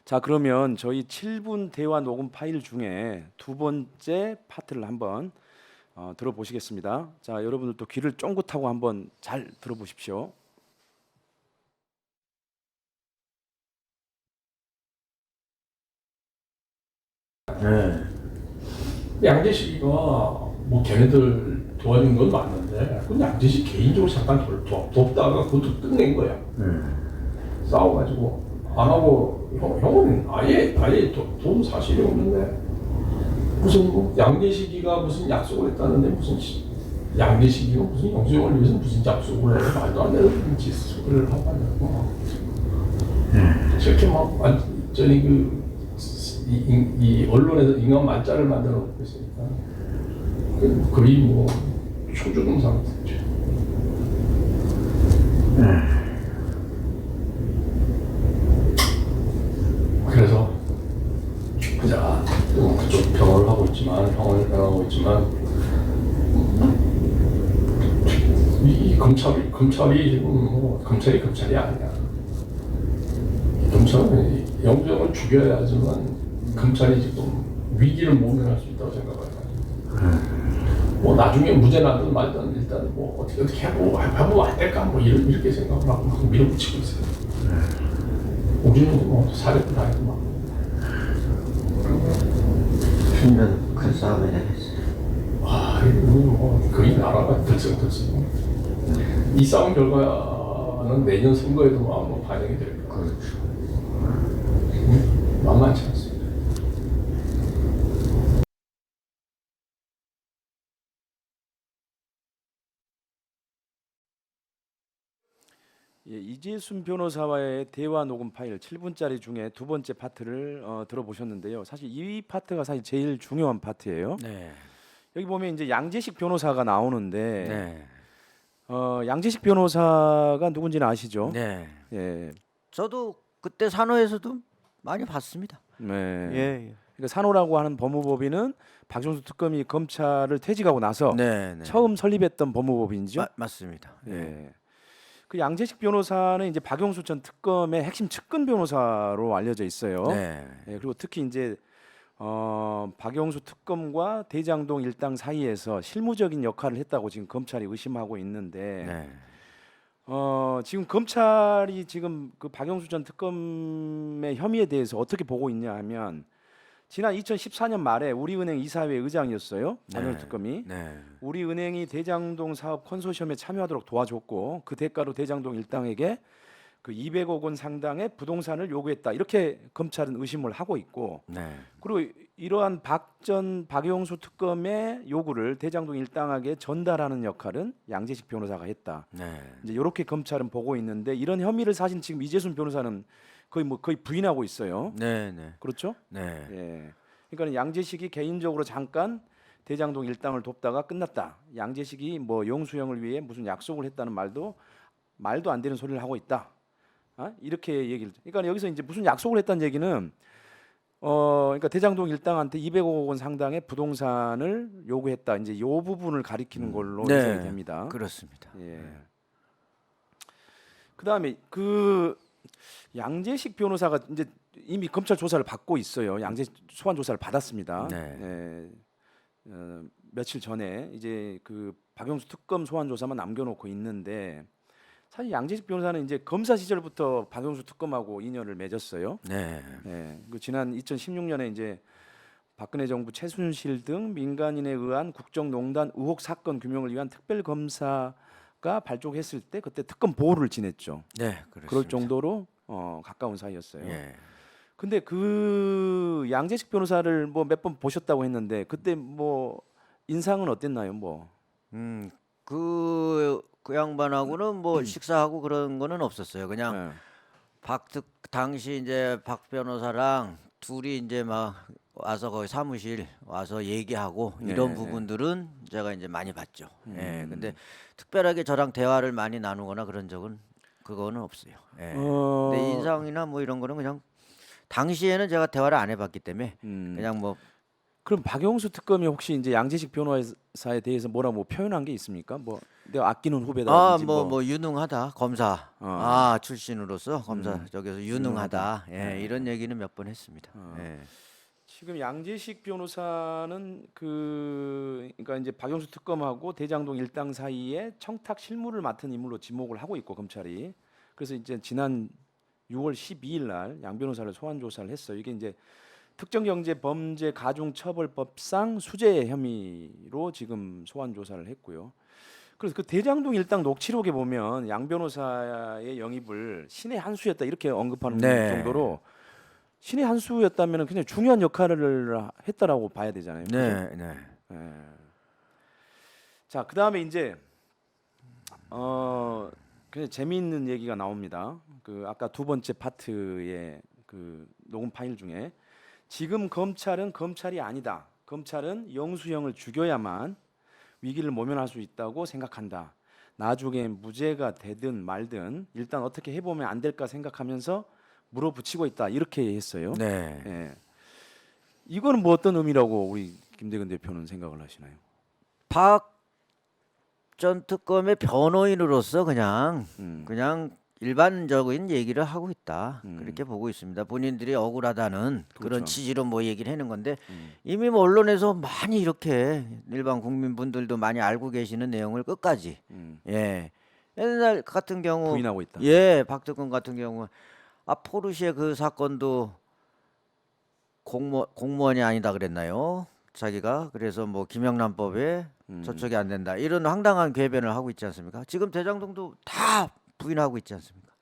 자, 그러면 저희 7분 대화 녹음 파일 중에 두 번째 파트를 한번 들어보시겠습니다. 자, 여러분들도 귀를 쫑긋하고 한번 잘 들어보십시오. 네. 양재식이가 뭐 걔네들 도와준 건 맞는데 그 양재식 개인적으로 잠깐 돕다가 그것도 끝낸 거야. 싸워가지고 안 하고 형은 아예 돈 사실이 없는데 무슨 뭐 양재식이가 무슨 약속을 했다는데 무슨 양재식이가 무슨 영수형을 위해서 무슨 약속을 해 말도 안 되는 짓을 하고 앉았고 저렇게 막 완전히 이 언론에서 인간 만짜를 만들어 놓고 있으니까 거의 뭐 초조등 상태죠. 그래서 그냥 그쪽 병원을 하고 있지만 이 검찰이 지금 뭐 검찰이 아니야. 검찰은 영장을 죽여야지만 검찰이 지금 위기를 모면할 수 있다고 생각해요. 뭐 나중에 무죄 나든 말든 일단 뭐 어떻게 해보면 안 될까 뭐 이렇게 생각을 하고 막 밀어붙이고 있어요. 우리는 뭐 사례도 다 있고 막. 힘든 큰 싸움이 되겠어요. 이거 뭐 거의 나라가 들썩들썩. 이 싸움 결과는 내년 선거에도 아마 반영이 될 거예요. 그렇죠. 만만치 않습니다. 예, 이재순 변호사와의 대화 녹음 파일 7분짜리 중에 두 번째 파트를 들어보셨는데요. 사실 이 파트가 사실 제일 중요한 파트예요. 네. 여기 보면 이제 양재식 변호사가 나오는데 네. 양재식 변호사가 누군지는 아시죠? 네. 예. 저도 그때 산호에서도 많이 봤습니다. 네. 예. 그러니까 산호라고 하는 법무법인은 박종수 특검이 검찰을 퇴직하고 나서 네. 처음 설립했던 법무법인이죠. 맞습니다. 예. 그 양재식 변호사는 이제 박용수 전 특검의 핵심 측근 변호사로 알려져 있어요. 네. 예, 그리고 특히 이제 박용수 특검과 대장동 일당 사이에서 실무적인 역할을 했다고 지금 검찰이 의심하고 있는데 네. 지금 검찰이 지금 그 박용수 전 특검의 혐의에 대해서 어떻게 보고 있냐 하면 지난 2014년 말에 우리은행 이사회 의장이었어요. 박용수 특검이. 네. 우리은행이 대장동 사업 컨소시엄에 참여하도록 도와줬고 그 대가로 대장동 일당에게 그 200억 원 상당의 부동산을 요구했다. 이렇게 검찰은 의심을 하고 있고 네. 그리고 이러한 박용수 특검의 요구를 대장동 일당에게 전달하는 역할은 양재식 변호사가 했다. 네. 이제 이렇게 검찰은 보고 있는데 이런 혐의를 사실 지금 이재순 변호사는 거의 부인하고 있어요. 네. 네. 그렇죠? 네. 예. 그러니까 양재식이 개인적으로 잠깐 대장동 일당을 돕다가 끝났다. 양재식이 뭐 영수형을 위해 무슨 약속을 했다는 말도 안 되는 소리를 하고 있다. 이렇게 얘기를. 그러니까 여기서 이제 무슨 약속을 했다는 얘기는 그러니까 대장동 일당한테 200억 원 상당의 부동산을 요구했다. 이제 요 부분을 가리키는 걸로 네. 해석이 됩니다. 그렇습니다. 예. 그다음에 그 양재식 변호사가 이제 이미 검찰 조사를 받고 있어요. 소환 조사를 받았습니다. 네. 며칠 전에 이제 그 박용수 특검 소환 조사만 남겨놓고 있는데 사실 양재식 변호사는 이제 검사 시절부터 박용수 특검하고 인연을 맺었어요. 네. 그 지난 2016년에 이제 박근혜 정부 최순실 등 민간인에 의한 국정농단 의혹 사건 규명을 위한 특별검사가 발족했을 때 그때 특검 보호를 지냈죠. 네. 그렇습니다. 그럴 정도로 가까운 사이였어요. 예. 근데 그 양재식 변호사를 뭐 몇 번 보셨다고 했는데 그때 뭐 인상은 어땠나요? 뭐 그 양반하고는 뭐 식사하고 그런 거는 없었어요. 그냥 당시 이제 박 변호사랑 둘이 이제 막 와서 거기 사무실 와서 얘기하고 이런 부분들은 제가 이제 많이 봤죠. 예. 근데 특별하게 저랑 대화를 많이 나누거나 그런 적은 그거는 없어요. 예. 근데 인상이나 뭐 이런 거는 그냥 당시에는 제가 대화를 안 해봤기 때문에 그냥 뭐 그럼 박영수 특검이 혹시 이제 양재식 변호사에 대해서 뭐라고 뭐 표현한 게 있습니까? 뭐 내가 아끼는 후배다든지 뭐 유능하다 검사 출신으로서 검사 쪽에서 유능하다. 예, 이런 얘기는 몇 번 했습니다. 예. 지금 양재식 변호사는 그러니까 이제 박영수 특검하고 대장동 일당 사이에 청탁 실무를 맡은 인물로 지목을 하고 있고 검찰이 그래서 이제 지난 6월 12일 날 양 변호사를 소환 조사를 했어요. 이게 이제 특정경제범죄가중처벌법상 수재 혐의로 지금 소환 조사를 했고요. 그래서 그 대장동 일당 녹취록에 보면 양 변호사의 영입을 신의 한 수였다 이렇게 언급하는 네. 정도로 신의 한 수였다면 굉장히 중요한 역할을 했다라고 봐야 되잖아요. 네, 네. 예. 자, 그다음에 이제 굉장히 재미있는 얘기가 나옵니다. 그 아까 두 번째 파트의 그 녹음 파일 중에 지금 검찰은 검찰이 아니다. 검찰은 영수형을 죽여야만 위기를 모면할 수 있다고 생각한다. 나중에 무죄가 되든 말든 일단 어떻게 해보면 안 될까 생각하면서 물어붙이고 있다. 이렇게 했어요. 네. 예. 이거는 뭐 어떤 의미라고 우리 김대근 대표는 생각을 하시나요? 박 전 특검의 변호인으로서 그냥 일반적인 얘기를 하고 있다. 그렇게 보고 있습니다. 본인들이 억울하다는 그런 그렇죠. 취지로 뭐 얘기를 하는 건데 이미 뭐 언론에서 많이 이렇게 일반 국민분들도 많이 알고 계시는 내용을 끝까지 예. 옛날 같은 경우 부인하고 있다. 예, 박특검 같은 경우 포르쉐 그 사건도 공무원이 아니다 그랬나요? 자기가 그래서 뭐 김영란법에 저촉이 안 된다 이런 황당한 궤변을 하고 있지 않습니까? 지금 대장동도 다 부인하고 있지 않습니까?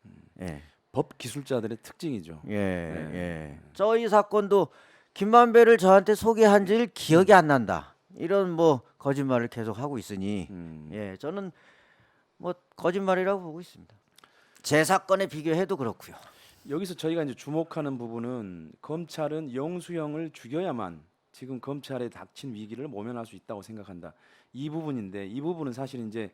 예, 법 기술자들의 특징이죠. 예, 예. 저희 사건도 김만배를 저한테 소개한 지 기억이 안 난다 이런 뭐 거짓말을 계속 하고 있으니 예, 저는 뭐 거짓말이라고 보고 있습니다. 제 사건에 비교해도 그렇고요. 여기서 저희가 이제 주목하는 부분은 검찰은 영수형을 죽여야만 지금 검찰에 닥친 위기를 모면할 수 있다고 생각한다. 이 부분인데 이 부분은 사실 이제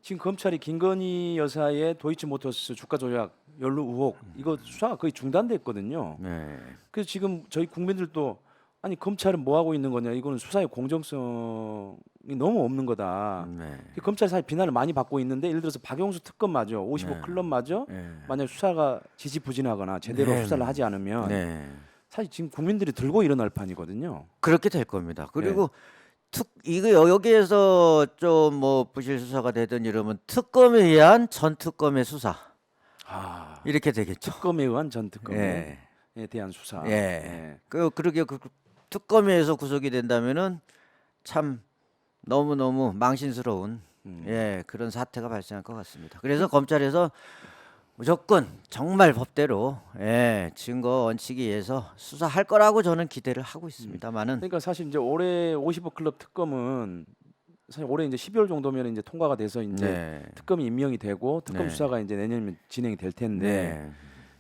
지금 검찰이 김건희 여사의 도이치모터스 주가 조작 연루 의혹 이거 수사가 거의 중단됐거든요. 네. 그래서 지금 저희 국민들도 아니 검찰은 뭐 하고 있는 거냐 이거는 수사의 공정성이 너무 없는 거다. 네. 검찰 사실 비난을 많이 받고 있는데 예를 들어서 박영수 특검마저 55 네. 클럽마저 네. 만약 수사가 지지부진하거나 제대로 네. 수사를 하지 않으면 네. 사실 지금 국민들이 들고 일어날 판이거든요. 그렇게 될 겁니다. 그리고 이거 여기에서 좀 뭐 부실 수사가 되든 이러면 특검에 의한 전 특검의 수사 이렇게 되겠죠. 특검에 의한 전 특검에 예. 대한 수사. 예. 그러게 그 특검에 의해서 구속이 된다면은 참 너무 망신스러운 그런 사태가 발생할 것 같습니다. 그래서 검찰에서 무조건 정말 법대로 증거 원칙에 의해서 수사할 거라고 저는 기대를 하고 있습니다만은 그러니까 사실 이제 올해 55 클럽 특검은 사실 올해 이제 12월 정도면 이제 통과가 돼서 이제 특검이 임명이 되고 특검 네. 수사가 이제 내년이면 진행이 될 텐데 네.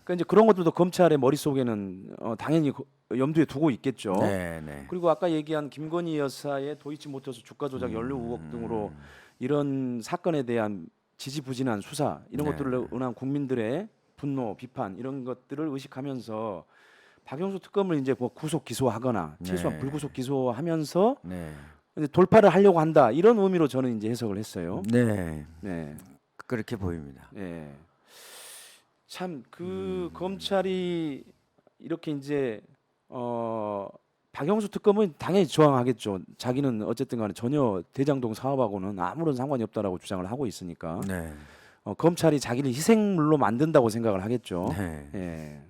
그러니까 이제 그런 것들도 검찰의 머릿속에는 당연히 염두에 두고 있겠죠. 네. 그리고 아까 얘기한 김건희 여사의 도이치모터스 주가 조작 연루 의혹 등으로 이런 사건에 대한 지지부진한 수사 이런 것들을 은한 국민들의 분노, 비판 이런 것들을 의식하면서 박영수 특검을 이제 뭐 구속 기소하거나 최소한 불구속 기소하면서 이제 돌파를 하려고 한다 이런 의미로 저는 이제 해석을 했어요. 네. 네. 그렇게 보입니다. 네. 참 그 검찰이 이렇게 이제 박영수 특검은 당연히 저항하겠죠. 자기는 어쨌든 간에 전혀 대장동 사업하고는 아무런 상관이 없다라고 주장을 하고 있으니까 네. 검찰이 자기를 희생물로 만든다고 생각을 하겠죠. 네. 예.